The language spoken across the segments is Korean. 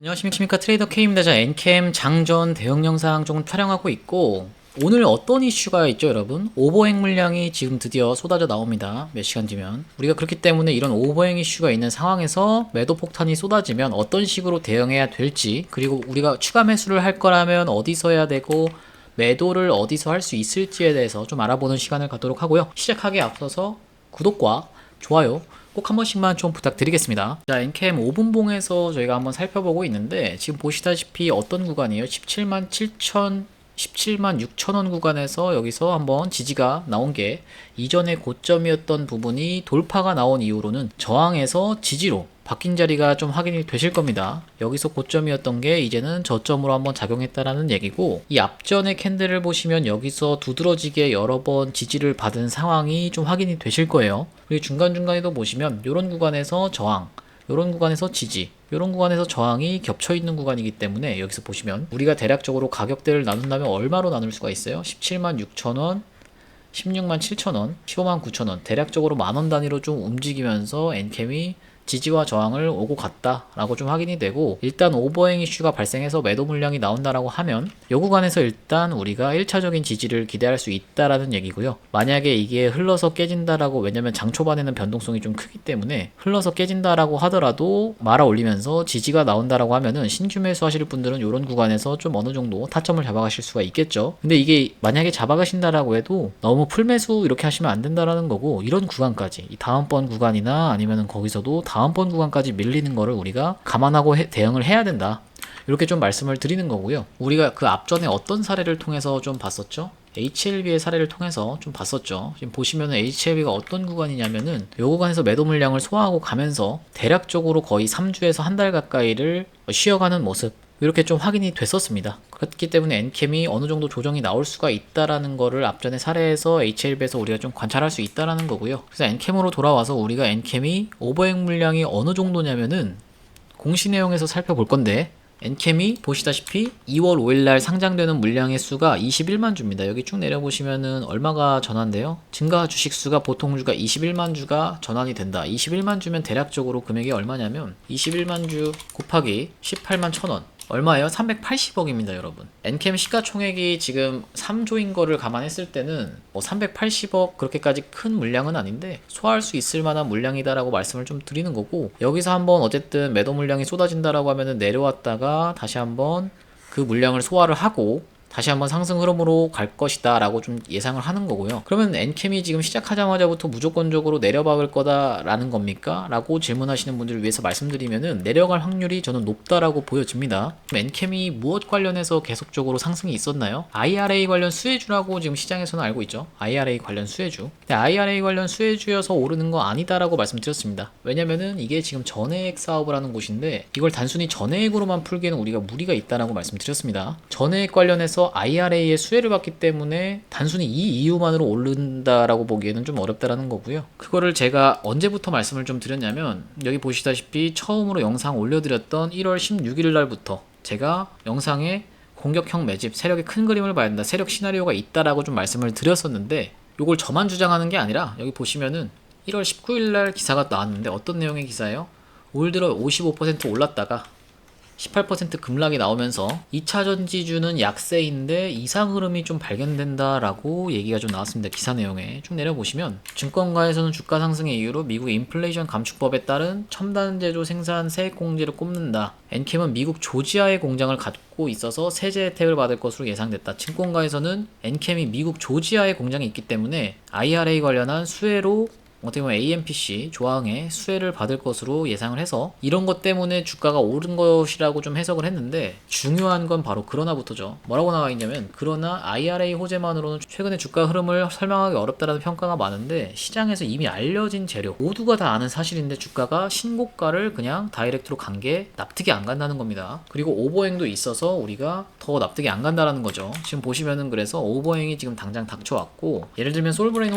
안녕하십니까, 트레이더 K입니다. 자, 엔캠 장전 대응 영상 좀 촬영하고 있고, 오늘 어떤 이슈가 있죠, 여러분? 오버행 물량이 지금 드디어 쏟아져 나옵니다. 몇 시간 뒤면. 우리가 그렇기 때문에 이런 오버행 이슈가 있는 상황에서 매도 폭탄이 쏟아지면 어떤 식으로 대응해야 될지, 그리고 우리가 추가 매수를 할 거라면 어디서 해야 되고, 매도를 어디서 할 수 있을지에 대해서 좀 알아보는 시간을 갖도록 하고요. 시작하기에 앞서서 구독과 좋아요 꼭 한 번씩만 좀 부탁드리겠습니다. 자, 엔캠 5분봉에서 저희가 한번 살펴보고 있는데, 지금 보시다시피 어떤 구간이에요? 17만 7천 17만 6천 원 구간에서 여기서 한번 지지가 나온 게, 이전에 고점이었던 부분이 돌파가 나온 이후로는 저항에서 지지로 바뀐 자리가 좀 확인이 되실 겁니다. 여기서 고점이었던 게 이제는 저점으로 한번 작용했다라는 얘기고, 이 앞전의 캔들을 보시면 여기서 두드러지게 여러 번 지지를 받은 상황이 좀 확인이 되실 거예요. 그리고 중간중간에도 보시면 이런 구간에서 저항, 이런 구간에서 지지, 이런 구간에서 저항이 겹쳐 있는 구간이기 때문에, 여기서 보시면 우리가 대략적으로 가격대를 나눈다면 얼마로 나눌 수가 있어요? 17만 6천 원, 16만 7천 원, 15만 9천 원, 대략적으로 만원 단위로 좀 움직이면서 엔캠이 지지와 저항을 오고 갔다라고 좀 확인이 되고, 일단 오버행 이슈가 발생해서 매도 물량이 나온다라고 하면 이 구간에서 일단 우리가 1차적인 지지를 기대할 수 있다라는 얘기고요. 만약에 이게 흘러서 깨진다라고, 왜냐면 장 초반에는 변동성이 좀 크기 때문에 흘러서 깨진다라고 하더라도 말아 올리면서 지지가 나온다라고 하면은 신규 매수 하실 분들은 이런 구간에서 좀 어느 정도 타점을 잡아가실 수가 있겠죠. 근데 이게 만약에 잡아가신다라고 해도 너무 풀매수 이렇게 하시면 안 된다라는 거고, 이런 구간까지, 이 다음번 구간이나 아니면은 거기서도 다음번 구간까지 밀리는 거를 우리가 감안하고 대응을 해야 된다, 이렇게 좀 말씀을 드리는 거고요. 우리가 그 앞전에 어떤 사례를 통해서 좀 봤었죠? HLB의 사례를 통해서 좀 봤었죠. 지금 보시면은 HLB가 어떤 구간이냐면은 이 구간에서 매도 물량을 소화하고 가면서 대략적으로 거의 3주에서 한 달 가까이를 쉬어가는 모습, 이렇게 좀 확인이 됐었습니다. 그렇기 때문에 엔캠이 어느 정도 조정이 나올 수가 있다라는 거를 앞전의 사례에서 HLB에서 우리가 좀 관찰할 수 있다라는 거고요. 그래서 엔캠으로 돌아와서 우리가 엔캠이 오버행 물량이 어느 정도냐면은 공시 내용에서 살펴볼 건데, 엔캠이 보시다시피 2월 5일날 상장되는 물량의 수가 21만 주입니다. 여기 쭉 내려보시면은 얼마가 전환돼요? 증가 주식 수가 보통 주가 21만 주가 전환이 된다. 21만 주면 대략적으로 금액이 얼마냐면 21만 주 곱하기 18만 1,000원, 얼마예요? 380억입니다, 여러분. 엔캠 시가총액이 지금 3조인 거를 감안했을 때는 뭐 380억 그렇게까지 큰 물량은 아닌데 소화할 수 있을 만한 물량이다라고 말씀을 좀 드리는 거고, 여기서 한번 어쨌든 매도 물량이 쏟아진다라고 하면은 내려왔다가 다시 한번 그 물량을 소화를 하고 다시 한번 상승 흐름으로 갈 것이다 라고 좀 예상을 하는 거고요. 그러면 엔캠이 지금 시작하자마자부터 무조건적으로 내려박을 거다 라는 겁니까? 라고 질문하시는 분들을 위해서 말씀드리면은 내려갈 확률이 저는 높다라고 보여집니다. 엔캠이 무엇 관련해서 계속적으로 상승이 있었나요? IRA 관련 수혜주라고 지금 시장에서는 알고 있죠. IRA 관련 수혜주. 근데 IRA 관련 수혜주여서 오르는 거 아니다라고 말씀드렸습니다. 왜냐면은 이게 지금 전해액 사업을 하는 곳인데, 이걸 단순히 전해액으로만 풀기에는 우리가 무리가 있다라고 말씀드렸습니다. 전해액 관련해서 IRA의 수혜를 받기 때문에 단순히 이 이유만으로 오른다라고 보기에는 좀 어렵다라는 거고요. 그거를 제가 언제부터 말씀을 좀 드렸냐면, 여기 보시다시피 처음으로 영상 올려드렸던 1월 16일 날부터 제가 영상에 공격형 매집, 세력의 큰 그림을 봐야 된다, 세력 시나리오가 있다라고 좀 말씀을 드렸었는데, 요걸 저만 주장하는 게 아니라 여기 보시면은 1월 19일 날 기사가 나왔는데 어떤 내용의 기사예요? 올 들어 55% 올랐다가 18% 급락이 나오면서 2차 전지주는 약세인데 이상 흐름이 좀 발견된다라고 얘기가 좀 나왔습니다. 기사 내용에 쭉 내려보시면, 증권가에서는 주가 상승의 이유로 미국 인플레이션 감축법에 따른 첨단 제조 생산 세액 공제를 꼽는다. 엔캠은 미국 조지아의 공장을 갖고 있어서 세제 혜택을 받을 것으로 예상됐다. 증권가에서는 엔캠이 미국 조지아의 공장이 있기 때문에 IRA 관련한 수혜로 어떻게 보면 AMPC 조항에 수혜를 받을 것으로 예상을 해서 이런 것 때문에 주가가 오른 것이라고 좀 해석을 했는데, 중요한 건 바로 그러나부터죠. 뭐라고 나와 있냐면, 그러나 IRA 호재만으로는 최근의 주가 흐름을 설명하기 어렵다라는 평가가 많은데, 시장에서 이미 알려진 재료, 모두가 다 아는 사실인데 주가가 신고가를 그냥 다이렉트로 간 게 납득이 안 간다는 겁니다. 그리고 오버행도 있어서 우리가 더 납득이 안 간다라는 거죠. 지금 보시면은 그래서 오버행이 지금 당장 닥쳐왔고, 예를 들면 솔브레인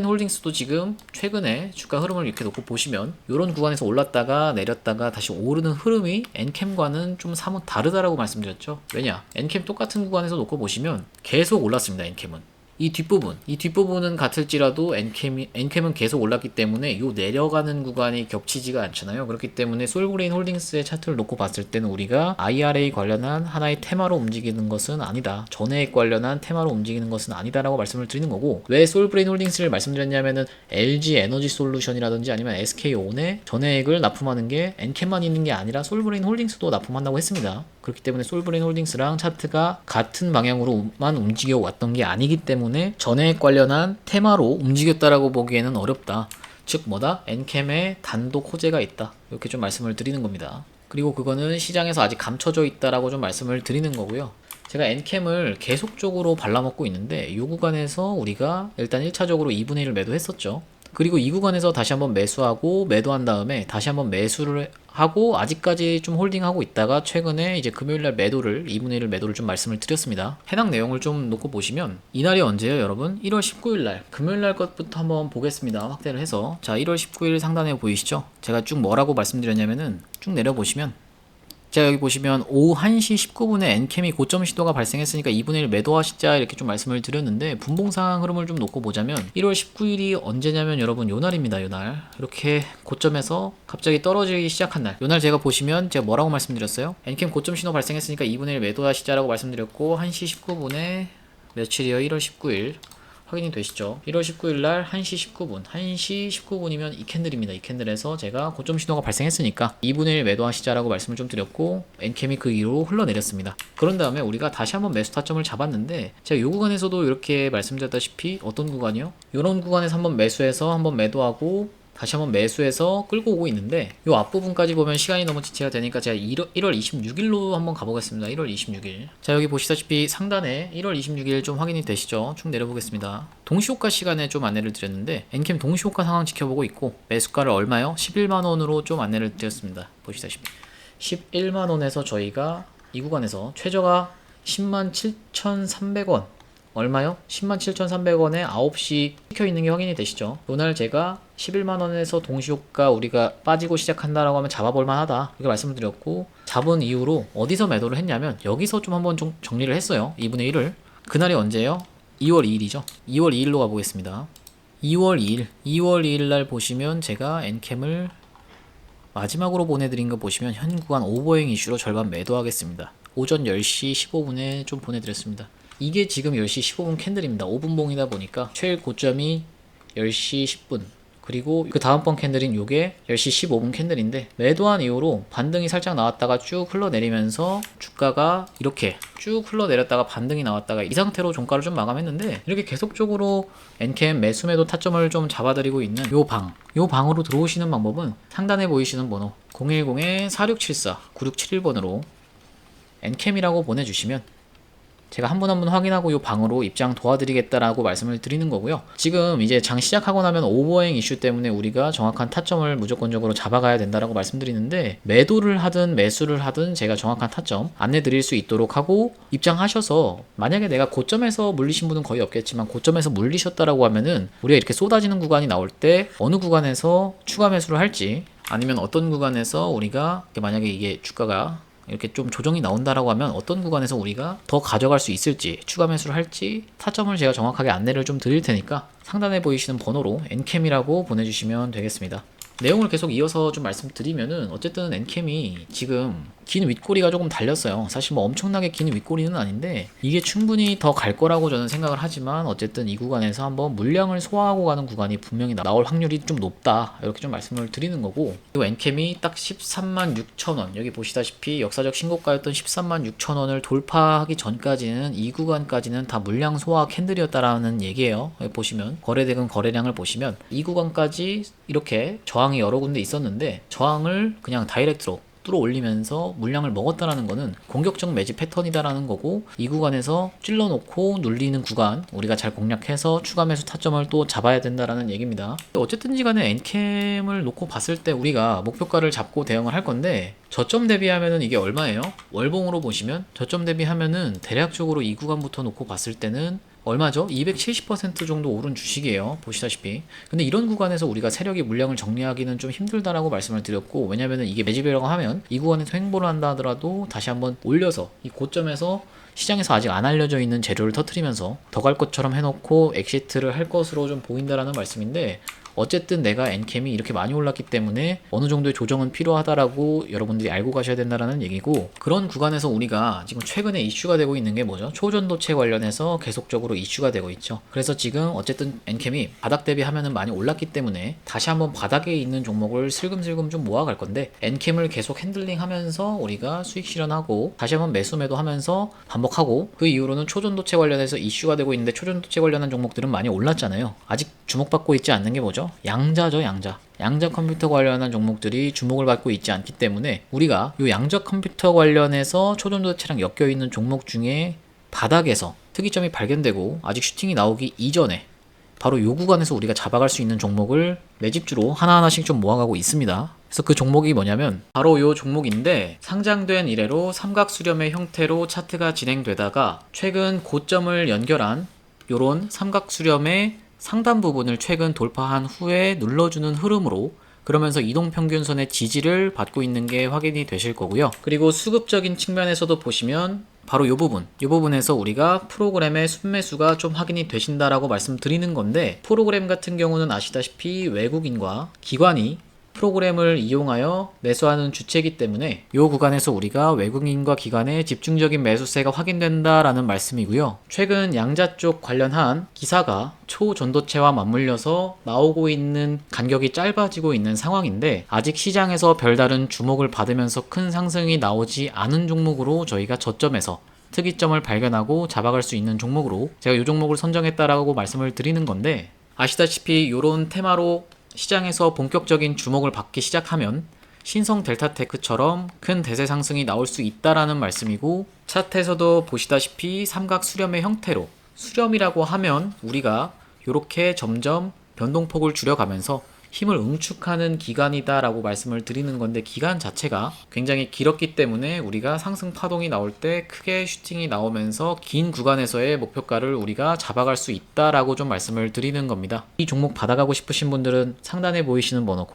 홀딩스도 지금 최근에 주가 흐름을 이렇게 놓고 보시면 이런 구간에서 올랐다가 내렸다가 다시 오르는 흐름이 엔캠과는 좀 사뭇 다르다라고 말씀드렸죠. 왜냐? 엔캠 똑같은 구간에서 놓고 보시면 계속 올랐습니다. 엔캠은 이 뒷부분은 같을지라도 엔캠은 계속 올랐기 때문에 요 내려가는 구간이 겹치지가 않잖아요. 그렇기 때문에 솔브레인 홀딩스의 차트를 놓고 봤을 때는 우리가 IRA 관련한 하나의 테마로 움직이는 것은 아니다. 전해액 관련한 테마로 움직이는 것은 아니다라고 말씀을 드리는 거고, 왜 솔브레인 홀딩스를 말씀드렸냐면은 LG 에너지 솔루션이라든지 아니면 SK온에 전해액을 납품하는 게 엔캠만 있는 게 아니라 솔브레인 홀딩스도 납품한다고 했습니다. 그렇기 때문에 솔브레인 홀딩스랑 차트가 같은 방향으로만 움직여 왔던 게 아니기 때문에 전해액 관련한 테마로 움직였다라고 보기에는 어렵다. 즉 뭐다? 엔캠에 단독 호재가 있다. 이렇게 좀 말씀을 드리는 겁니다. 그리고 그거는 시장에서 아직 감춰져 있다라고 좀 말씀을 드리는 거고요. 제가 엔캠을 계속적으로 발라먹고 있는데 이 구간에서 우리가 일단 1차적으로 2분의 1을 매도했었죠. 그리고 이 구간에서 다시 한번 매수하고 매도한 다음에 다시 한번 매수를 하고 아직까지 좀 홀딩하고 있다가 최근에 이제 금요일날 매도를 2분의 1 매도를 좀 말씀을 드렸습니다. 해당 내용을 좀 놓고 보시면 이날이 언제예요 여러분? 1월 19일날 금요일날 것부터 한번 보겠습니다. 확대를 해서 자 1월 19일 상단에 보이시죠? 제가 쭉 뭐라고 말씀드렸냐면은 쭉 내려보시면 자 여기 보시면 오후 1시 19분에 엔캠이 고점 시도가 발생했으니까 2분의 1 매도하시자 이렇게 좀 말씀을 드렸는데 분봉상 흐름을 좀 놓고 보자면 1월 19일이 언제냐면 여러분 요날입니다. 요날 이렇게 고점에서 갑자기 떨어지기 시작한 날 요날 제가 보시면 제가 뭐라고 말씀드렸어요? 엔캠 고점 신호 발생했으니까 2분의 1 매도하시자라고 말씀드렸고 1시 19분에 며칠이요? 1월 19일 확인이 되시죠? 1월 19일 날 1시 19분 1시 19분이면 이 캔들입니다. 이 캔들에서 제가 고점 신호가 발생했으니까 2분의 1 매도하시자라고 말씀을 좀 드렸고 엔캠이 그 이후로 흘러내렸습니다. 그런 다음에 우리가 다시 한번 매수 타점을 잡았는데 제가 이 구간에서도 이렇게 말씀드렸다시피 어떤 구간이요? 이런 구간에서 한번 매수해서 한번 매도하고 다시 한번 매수해서 끌고 오고 있는데 이 앞부분까지 보면 시간이 너무 지체가 되니까 제가 1월 26일로 한번 가보겠습니다. 1월 26일 자 여기 보시다시피 상단에 1월 26일 좀 확인이 되시죠? 쭉 내려보겠습니다. 동시호가 시간에 좀 안내를 드렸는데 엔캠 동시호가 상황 지켜보고 있고 매수가를 얼마요? 11만원으로 좀 안내를 드렸습니다. 보시다시피 11만원에서 저희가 이 구간에서 최저가 107,300원 얼마요? 107,300원에 9시 찍혀있는 게 확인이 되시죠? 오늘 제가 11만원에서 동시효과 우리가 빠지고 시작한다라고 하면 잡아볼만 하다 이렇게 말씀을 드렸고 잡은 이후로 어디서 매도를 했냐면 여기서 좀 한번 좀 정리를 했어요. 2분의 1을 그날이 언제예요? 2월 2일이죠. 2월 2일로 가보겠습니다. 2월 2일 날 보시면 제가 엔캠을 마지막으로 보내드린 거 보시면 현 구간 오버행 이슈로 절반 매도하겠습니다. 오전 10시 15분에 좀 보내드렸습니다. 이게 지금 10시 15분 캔들입니다. 5분봉이다 보니까 최고점이 10시 10분 그리고 그 다음번 캔들인 요게 10시 15분 캔들인데 매도한 이후로 반등이 살짝 나왔다가 쭉 흘러내리면서 주가가 이렇게 쭉 흘러내렸다가 반등이 나왔다가 이 상태로 종가를 좀 마감했는데 이렇게 계속적으로 엔캠 매수 매도 타점을 좀 잡아드리고 있는 요 방으로 들어오시는 방법은 상단에 보이시는 번호 010-4674-9671번으로 엔캠이라고 보내주시면 제가 한 분 한 분 확인하고 이 방으로 입장 도와드리겠다라고 말씀을 드리는 거고요. 지금 이제 장 시작하고 나면 오버행 이슈 때문에 우리가 정확한 타점을 무조건적으로 잡아가야 된다라고 말씀드리는데 매도를 하든 매수를 하든 제가 정확한 타점 안내 드릴 수 있도록 하고 입장하셔서 만약에 내가 고점에서 물리신 분은 거의 없겠지만 고점에서 물리셨다라고 하면은 우리가 이렇게 쏟아지는 구간이 나올 때 어느 구간에서 추가 매수를 할지 아니면 어떤 구간에서 우리가 만약에 이게 주가가 이렇게 좀 조정이 나온다라고 하면 어떤 구간에서 우리가 더 가져갈 수 있을지 추가 매수를 할지 타점을 제가 정확하게 안내를 좀 드릴 테니까 상단에 보이시는 번호로 엔캠이라고 보내주시면 되겠습니다. 내용을 계속 이어서 좀 말씀드리면은 어쨌든 엔캠이 지금 긴 윗꼬리가 조금 달렸어요. 사실 뭐 엄청나게 긴 윗꼬리는 아닌데 이게 충분히 더 갈 거라고 저는 생각을 하지만 어쨌든 이 구간에서 한번 물량을 소화하고 가는 구간이 분명히 나올 확률이 좀 높다 이렇게 좀 말씀을 드리는 거고 그리고 엔캠이 딱 136,000원 여기 보시다시피 역사적 신고가였던 136,000원을 돌파하기 전까지는 이 구간까지는 다 물량 소화 캔들이었다라는 얘기예요. 여기 보시면 거래대금 거래량을 보시면 이 구간까지 이렇게 저항이 여러 군데 있었는데 저항을 그냥 다이렉트로 뚫어 올리면서 물량을 먹었다라는 거는 공격적 매집 패턴이다라는 거고 이 구간에서 찔러놓고 눌리는 구간 우리가 잘 공략해서 추가 매수 타점을 또 잡아야 된다라는 얘기입니다. 어쨌든지 간에 엔캠을 놓고 봤을 때 우리가 목표가를 잡고 대응을 할 건데 저점 대비하면은 이게 얼마예요? 월봉으로 보시면 저점 대비하면은 대략적으로 이 구간부터 놓고 봤을 때는 얼마죠? 270% 정도 오른 주식이에요. 보시다시피. 근데 이런 구간에서 우리가 세력이 물량을 정리하기는 좀 힘들다라고 말씀을 드렸고, 왜냐면은 이게 매집이라고 하면 이 구간에서 횡보를 한다 하더라도 다시 한번 올려서 이 고점에서 시장에서 아직 안 알려져 있는 재료를 터트리면서 더 갈 것처럼 해놓고 엑시트를 할 것으로 좀 보인다라는 말씀인데, 어쨌든 내가 엔캠이 이렇게 많이 올랐기 때문에 어느 정도의 조정은 필요하다라고 여러분들이 알고 가셔야 된다라는 얘기고, 그런 구간에서 우리가 지금 최근에 이슈가 되고 있는 게 뭐죠? 초전도체 관련해서 계속적으로 이슈가 되고 있죠. 그래서 지금 어쨌든 엔캠이 바닥 대비하면은 많이 올랐기 때문에 다시 한번 바닥에 있는 종목을 슬금슬금 좀 모아갈 건데, 엔캠을 계속 핸들링 하면서 우리가 수익 실현하고 다시 한번 매수 매도 하면서 반복하고, 그 이후로는 초전도체 관련해서 이슈가 되고 있는데 초전도체 관련한 종목들은 많이 올랐잖아요. 아직 주목받고 있지 않는 게 뭐죠? 양자죠, 양자. 양자 컴퓨터 관련한 종목들이 주목을 받고 있지 않기 때문에 우리가 이 양자 컴퓨터 관련해서 초전도체랑 엮여 있는 종목 중에 바닥에서 특이점이 발견되고 아직 슈팅이 나오기 이전에 바로 이 구간에서 우리가 잡아갈 수 있는 종목을 매집주로 하나하나씩 좀 모아가고 있습니다. 그래서 그 종목이 뭐냐면 바로 이 종목인데, 상장된 이래로 삼각수렴의 형태로 차트가 진행되다가 최근 고점을 연결한 요런 삼각수렴의 상단 부분을 최근 돌파한 후에 눌러주는 흐름으로, 그러면서 이동평균선의 지지를 받고 있는 게 확인이 되실 거고요. 그리고 수급적인 측면에서도 보시면 바로 이 부분에서 우리가 프로그램의 순매수가 좀 확인이 되신다라고 말씀드리는 건데, 프로그램 같은 경우는 아시다시피 외국인과 기관이 프로그램을 이용하여 매수하는 주체이기 때문에 이 구간에서 우리가 외국인과 기관의 집중적인 매수세가 확인된다라는 말씀이고요. 최근 양자 쪽 관련한 기사가 초전도체와 맞물려서 나오고 있는 간격이 짧아지고 있는 상황인데, 아직 시장에서 별다른 주목을 받으면서 큰 상승이 나오지 않은 종목으로 저희가 저점에서 특이점을 발견하고 잡아갈 수 있는 종목으로 제가 이 종목을 선정했다라고 말씀을 드리는 건데, 아시다시피 이런 테마로 시장에서 본격적인 주목을 받기 시작하면 신성 델타테크처럼 큰 대세 상승이 나올 수 있다라는 말씀이고, 차트에서도 보시다시피 삼각 수렴의 형태로, 수렴이라고 하면 우리가 이렇게 점점 변동폭을 줄여가면서 힘을 응축하는 기간이다 라고 말씀을 드리는 건데, 기간 자체가 굉장히 길었기 때문에 우리가 상승 파동이 나올 때 크게 슈팅이 나오면서 긴 구간에서의 목표가를 우리가 잡아갈 수 있다 라고 좀 말씀을 드리는 겁니다. 이 종목 받아가고 싶으신 분들은 상단에 보이시는 번호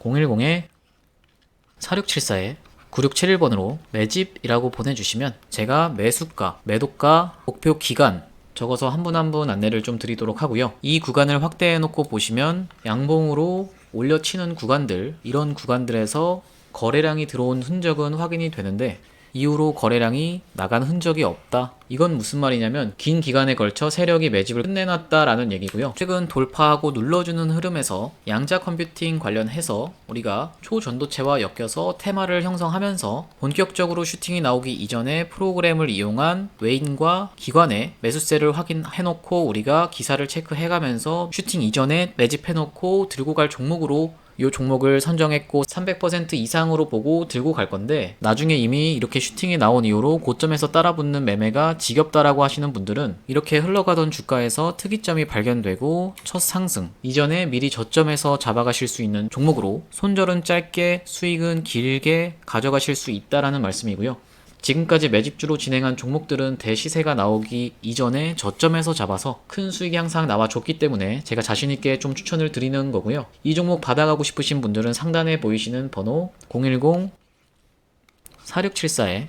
010-4674에 9671번으로 매집이라고 보내주시면 제가 매수가, 매도가, 목표 기간 적어서 한 분 한 분 안내를 좀 드리도록 하고요. 이 구간을 확대해 놓고 보시면 양봉으로 올려치는 구간들, 이런 구간들에서 거래량이 들어온 흔적은 확인이 되는데 이후로 거래량이 나간 흔적이 없다. 이건 무슨 말이냐면 긴 기간에 걸쳐 세력이 매집을 끝내놨다라는 얘기고요. 최근 돌파하고 눌러주는 흐름에서 양자 컴퓨팅 관련해서 우리가 초전도체와 엮여서 테마를 형성하면서 본격적으로 슈팅이 나오기 이전에 프로그램을 이용한 외인과 기관의 매수세를 확인해놓고 우리가 기사를 체크해가면서 슈팅 이전에 매집해놓고 들고 갈 종목으로 이 종목을 선정했고 300% 이상으로 보고 들고 갈 건데, 나중에 이미 이렇게 슈팅이 나온 이후로 고점에서 따라붙는 매매가 지겹다라고 하시는 분들은 이렇게 흘러가던 주가에서 특이점이 발견되고 첫 상승 이전에 미리 저점에서 잡아가실 수 있는 종목으로 손절은 짧게 수익은 길게 가져가실 수 있다라는 말씀이고요. 지금까지 매집주로 진행한 종목들은 대시세가 나오기 이전에 저점에서 잡아서 큰 수익이 항상 나와줬기 때문에 제가 자신있게 좀 추천을 드리는 거고요. 이 종목 받아가고 싶으신 분들은 상단에 보이시는 번호 010-4674에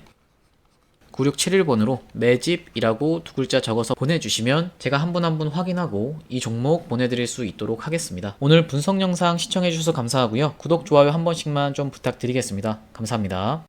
9671번으로 매집이라고 두 글자 적어서 보내주시면 제가 한 분 한 분 확인하고 이 종목 보내드릴 수 있도록 하겠습니다. 오늘 분석 영상 시청해주셔서 감사하고요. 구독, 좋아요 한 번씩만 좀 부탁드리겠습니다. 감사합니다.